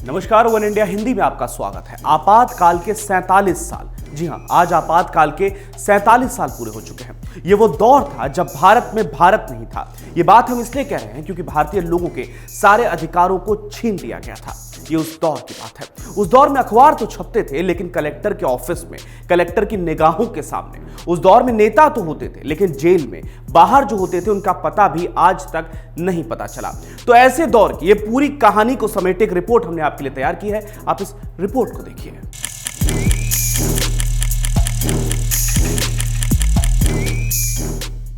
नमस्कार, one India Hindi में आपका स्वागत है। आपातकाल के 47 साल, जी हां, आज आपातकाल के 47 साल पूरे हो चुके हैं। ये वो दौर था जब भारत में भारत नहीं था। ये बात हम इसलिए कह रहे हैं क्योंकि भारतीय लोगों के सारे अधिकारों को छीन लिया गया था। ये उस दौर की बात है। उस दौर में अखबार तो छपते थे, लेकिन कलेक्टर के ऑफिस में, कलेक्टर की निगाहों के सामने। उस दौर में नेता तो होते थे, लेकिन जेल में बाहर जो होते थे उनका पता भी आज तक नहीं पता चला। तो ऐसे दौर की ये पूरी कहानी को समेटे एक रिपोर्ट हमने आपके लिए तैयार की है। आप इस रिपोर्ट को देखिए।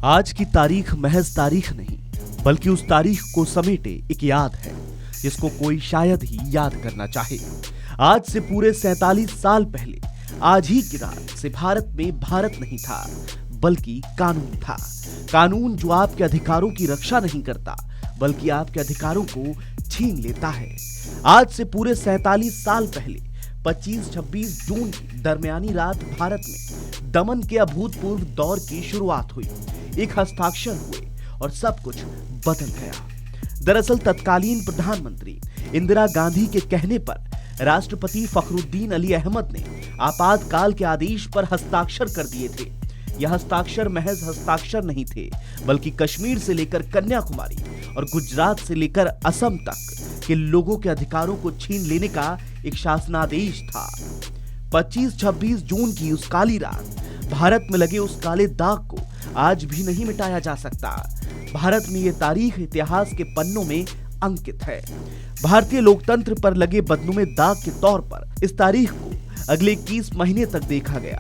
आज की तारीख महज तारीख नहीं, बल्कि उस तारीख को समेटे एक याद है जिसको कोई शायद ही याद करना चाहे। आज से पूरे 47 साल पहले आज ही की रात से भारत में भारत नहीं था, बल्कि कानून था। कानून जो आपके अधिकारों की रक्षा नहीं करता, बल्कि आपके अधिकारों को छीन लेता है। आज से पूरे 47 साल पहले 25-26 जून की दरमियानी रात भारत में दमन के अभूतपूर्व दौर की शुरुआत हुई। एक हस्ताक्षर हुए और सब कुछ बदल गया। दरअसल तत्कालीन प्रधानमंत्री इंदिरा गांधी के कहने पर राष्ट्रपति फखरुद्दीन अली अहमद ने आपातकाल के आदेश पर हस्ताक्षर कर दिए थे। यह हस्ताक्षर महज हस्ताक्षर नहीं थे, बल्कि कश्मीर से लेकर कन्याकुमारी और गुजरात से लेकर असम तक के लोगों के अधिकारों को छीन लेने का एक शासनादेश था। 25-26 जून की उस काली रात भारत में लगे उस काले दाग को आज भी नहीं मिटाया जा सकता। भारत में ये तारीख इतिहास के पन्नों में अंकित है। भारतीय लोकतंत्र पर लगे बदनुमे दाग के तौर पर इस तारीख को अगले 21 महीने तक देखा गया।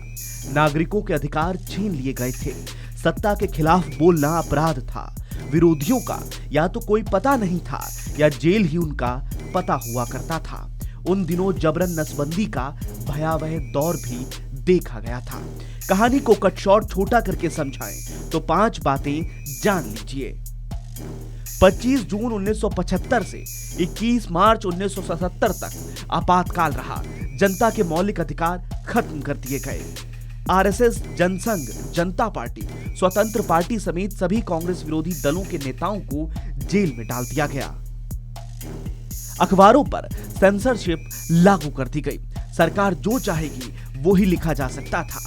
नागरिकों के अधिकार छीन लिए गए थे। सत्ता के खिलाफ बोलना अपराध था। विरोधियों का या तो कोई पता नहीं था या जेल ही उनका पता हुआ करता था। उन दिनों जबरन नसबंदी का भयावह दौर भी देखा गया था। कहानी को कट शॉर्ट छोटा करके समझाएं तो 5 बातें जान लीजिए। 25 जून 1975 से 21 मार्च 1977 तक आपातकाल रहा। जनता के मौलिक अधिकार खत्म कर दिए गए। आरएसएस, जनसंघ, जनता पार्टी, स्वतंत्र पार्टी समेत सभी कांग्रेस विरोधी दलों के नेताओं को जेल में डाल दिया गया। अखबारों पर सेंसरशिप लागू कर दी गई। सरकार जो चाहेगी वो ही लिखा जा सकता था।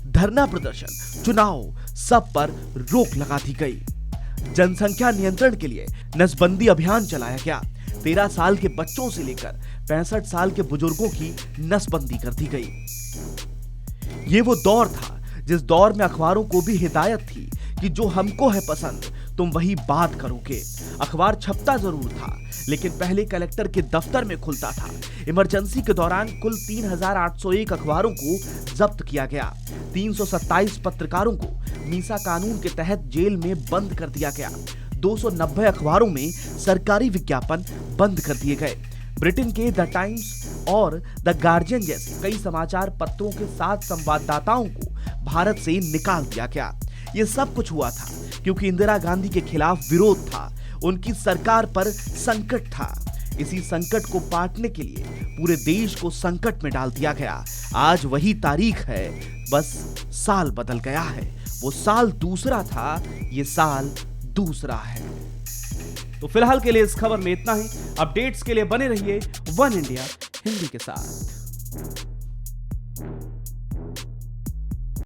धरना प्रदर्शन, चुनाव, सब पर रोक लगा दी गई। जनसंख्या नियंत्रण के लिए नसबंदी अभियान चलाया गया। 13 साल के बच्चों से लेकर 65 साल के बुजुर्गों की नसबंदी कर दी गई। ये वो दौर था जिस दौर में अखबारों को भी हिदायत थी कि जो हमको है पसंद तुम वही बात करोगे। अखबार छपता जरूर था, लेकिन पहले कलेक्टर के दफ्तर में खुलता था। इमरजेंसी के दौरान कुल 3801 अखबारों को जब्त किया गया। 327 पत्रकारों को मीसा कानून के तहत जेल में बंद कर दिया गया। 290 अखबारों में सरकारी विज्ञापन बंद कर दिए गए। ब्रिटेन के द टाइम्स और द गार्जियन जैसे कई समाचार पत्रों के 7 संवाददाताओं को भारत से निकाल दिया गया। ये सब कुछ हुआ था क्योंकि इंदिरा गांधी के खिलाफ विरोध था। उनकी सरकार पर संकट था। इसी संकट को पाटने के लिए पूरे देश को संकट में डाल दिया गया। आज वही तारीख है, बस साल बदल गया है। वो साल दूसरा था, ये साल दूसरा है। तो फिलहाल के लिए इस खबर में इतना ही। अपडेट्स के लिए बने रहिए वन इंडिया हिंदी के साथ।